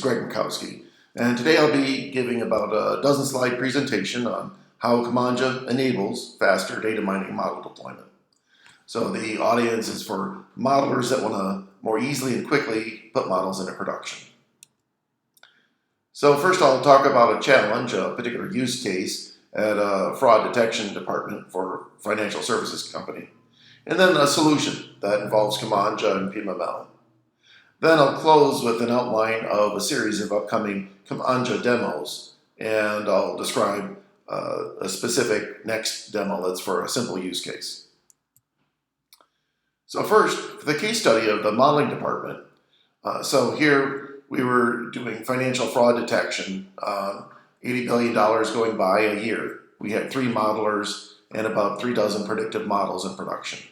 Greg Mikowski, and today I'll be giving about a dozen slide presentation on how Kamanja enables faster data mining model deployment. So the audience is for modelers that want to more easily and quickly put models into production. So first I'll talk about a challenge, a particular use case at a fraud detection department for a financial services company, and then a solution that involves Kamanja and PMML. Then I'll close with an outline of a series of upcoming Kamanja demos, and I'll describe a specific next demo that's for a simple use case. So first, for the case study of the modeling department, so here we were doing financial fraud detection, $80 billion going by a year. We had 3 modelers and about 3 dozen predictive models in production.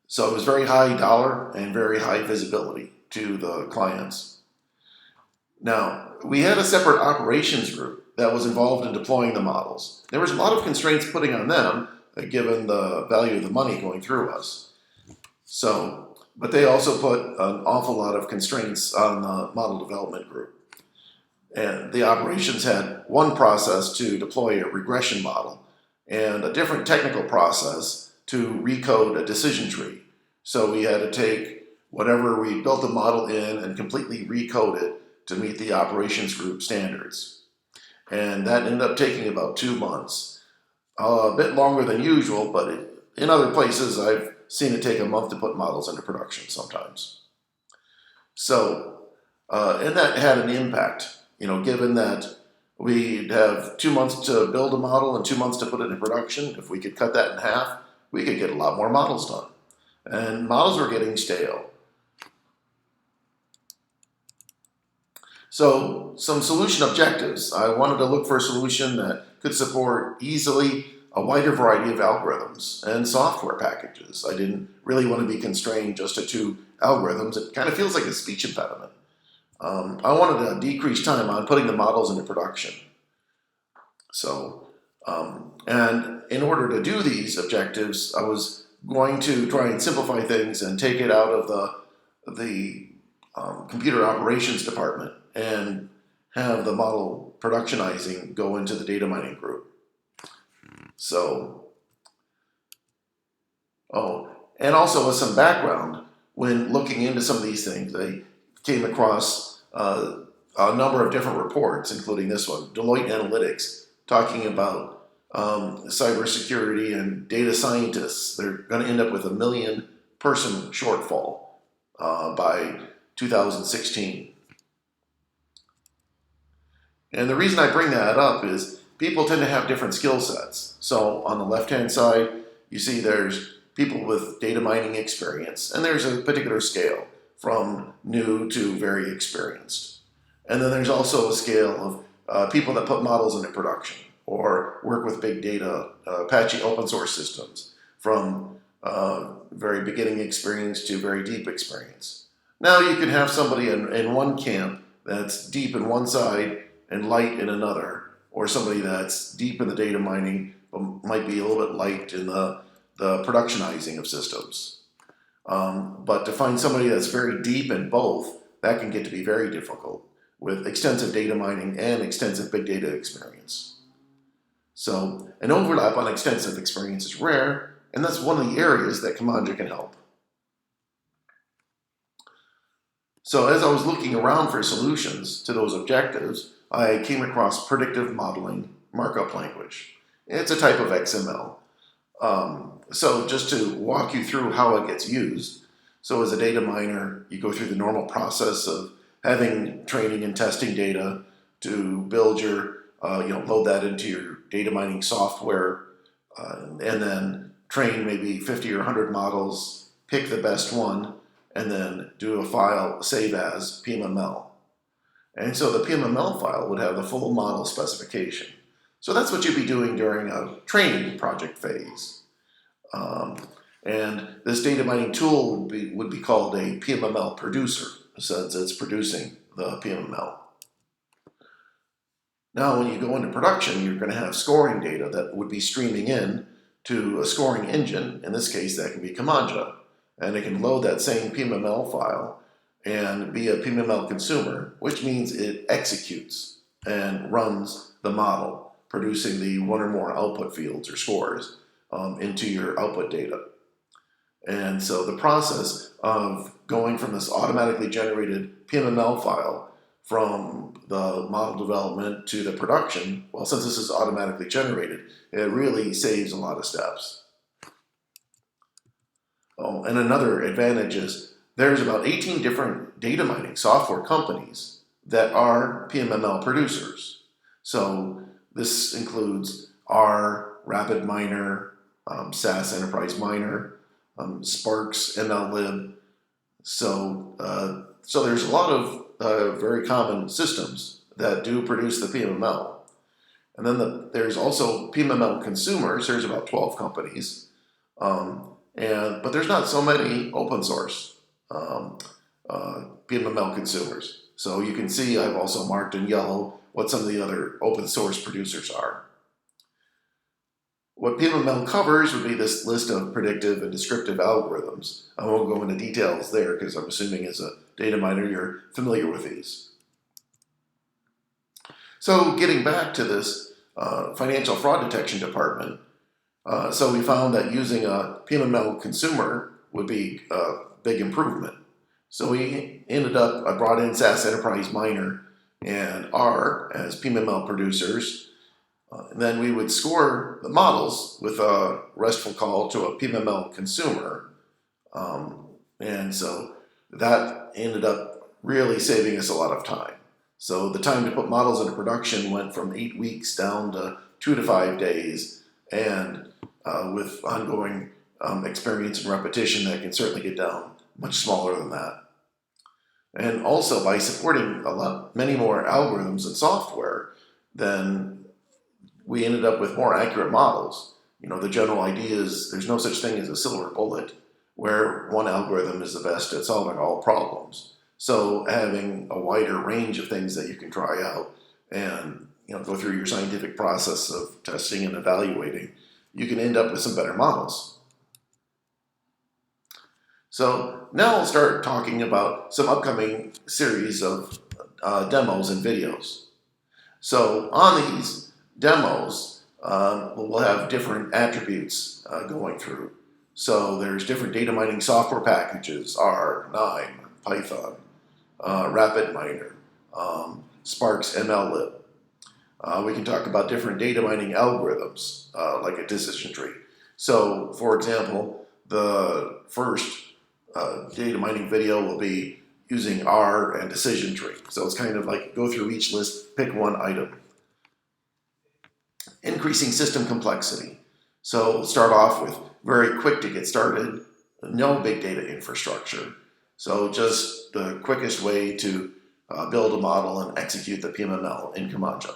So it was very high dollar and very high visibility to the clients. Now, we had a separate operations group that was involved in deploying the models. There was a lot of constraints putting on them, given the value of the money going through us. So, but they also put an awful lot of constraints on the model development group. And the operations had one process to deploy a regression model and a different technical process to recode a decision tree. So we had to take whatever we built the model in and completely recode it to meet the operations group standards. And that ended up taking about 2 months. A bit longer than usual, but in other places I've seen it take a month to put models into production sometimes. So, and that had an impact, given that we'd have 2 months to build a model and 2 months to put it in production. If we could cut that in half, we could get a lot more models done. And models were getting stale. So some solution objectives. I wanted to look for a solution that could support easily a wider variety of algorithms and software packages. I didn't really want to be constrained just to 2 algorithms. It kind of feels like a speech impediment. I wanted to decrease time on putting the models into production. So, and in order to do these objectives, I was going to try and simplify things and take it out of the computer operations department and have the model productionizing go into the data mining group. So, and also with some background, when looking into some of these things, I came across a number of different reports, including this one, Deloitte Analytics, talking about cybersecurity and data scientists. They're going to end up with a 1 million person shortfall by 2016. And the reason I bring that up is people tend to have different skill sets. So on the left-hand side, you see there's people with data mining experience, and there's a particular scale from new to very experienced. And then there's also a scale of people that put models into production or work with big data, Apache open source systems, from very beginning experience to very deep experience. Now you can have somebody in one camp that's deep in one side and light in another, or somebody that's deep in the data mining but might be a little bit light in the productionizing of systems. But to find somebody that's very deep in both, that can get to be very difficult with extensive data mining and extensive big data experience. So an overlap on extensive experience is rare, and that's one of the areas that Kamanja can help. So as I was looking around for solutions to those objectives, I came across predictive modeling markup language. It's a type of XML. So just to walk you through how it gets used. So as a data miner, you go through the normal process of having training and testing data to build your, load that into your data mining software, and then train maybe 50 or 100 models, pick the best one, and then do a file, save as PMML. And so the PMML file would have the full model specification. So that's what you'd be doing during a training project phase. And this data mining tool would be called a PMML producer, since it's producing the PMML. Now, when you go into production, you're going to have scoring data that would be streaming in to a scoring engine. In this case, that can be Kamanja. And it can load that same PMML file and be a PMML consumer, which means it executes and runs the model, producing the one or more output fields or scores into your output data. And so the process of going from this automatically generated PMML file from the model development to the production, well, since this is automatically generated, it really saves a lot of steps. Oh, and another advantage is there's about 18 different data mining software companies that are PMML producers. So this includes R, Rapid Miner, SAS Enterprise Miner, Sparks, MLlib. So there's a lot of very common systems that do produce the PMML. And then there's also PMML consumers. There's about 12 companies. But there's not so many open source PMML consumers. So you can see I've also marked in yellow what some of the other open source producers are. What PMML covers would be this list of predictive and descriptive algorithms. I won't go into details there because I'm assuming as a data miner you're familiar with these. So getting back to this financial fraud detection department, so we found that using a PMML consumer would be a big improvement. So I brought in SAS Enterprise Miner and R as PMML producers. And then we would score the models with a RESTful call to a PMML consumer. And so that ended up really saving us a lot of time. So the time to put models into production went from 8 weeks down to 2 to 5 days. And with ongoing experience and repetition, that can certainly get down much smaller than that. And also by supporting many more algorithms and software, then we ended up with more accurate models. You know, the general idea is there's no such thing as a silver bullet where one algorithm is the best at solving all problems. So having a wider range of things that you can try out and go through your scientific process of testing and evaluating, you can end up with some better models. So now I'll start talking about some upcoming series of demos and videos. So on these demos, we'll have different attributes going through. So there's different data mining software packages, R, 9, Python, Rapid Miner, Sparks, MLlib. We can talk about different data mining algorithms, like a decision tree. So, for example, the first data mining video will be using R and decision tree. So it's kind of like go through each list, pick one item. Increasing system complexity. So we'll start off with very quick to get started, no big data infrastructure. So just the quickest way to build a model and execute the PMML in Kamanja.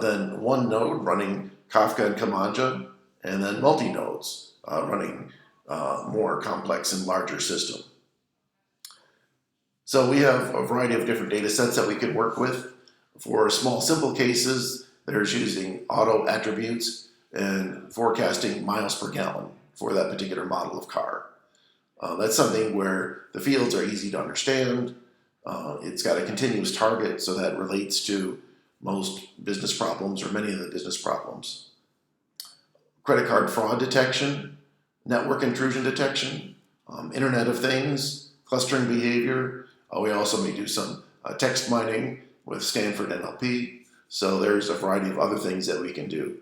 Then one node running Kafka and Kamanja, and then multi-nodes running more complex and larger system. So we have a variety of different data sets that we can work with. For small, simple cases, there's using auto attributes and forecasting miles per gallon for that particular model of car. That's something where the fields are easy to understand. It's got a continuous target, so that relates to most business problems or many of the business problems. Credit card fraud detection, network intrusion detection, Internet of Things, clustering behavior. We also may do some text mining with Stanford NLP. So there's a variety of other things that we can do.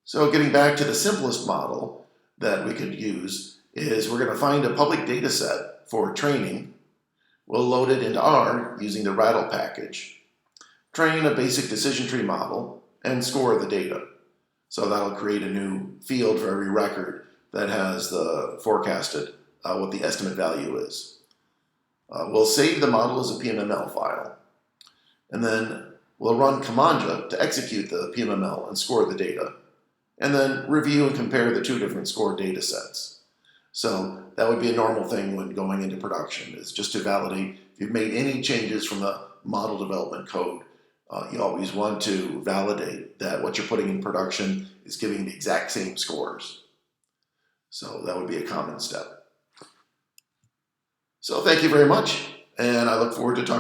So getting back to the simplest model that we could use is we're going to find a public data set for training. We'll load it into R using the Rattle package, train a basic decision tree model, and score the data. So that'll create a new field for every record that has the forecasted, what the estimate value is. We'll save the model as a PMML file. And then we'll run Kamanja to execute the PMML and score the data. And then review and compare the two different scored data sets. So that would be a normal thing when going into production, is just to validate if you've made any changes from the model development code. You always want to validate that what you're putting in production is giving the exact same scores. So that would be a common step. So thank you very much, and I look forward to talking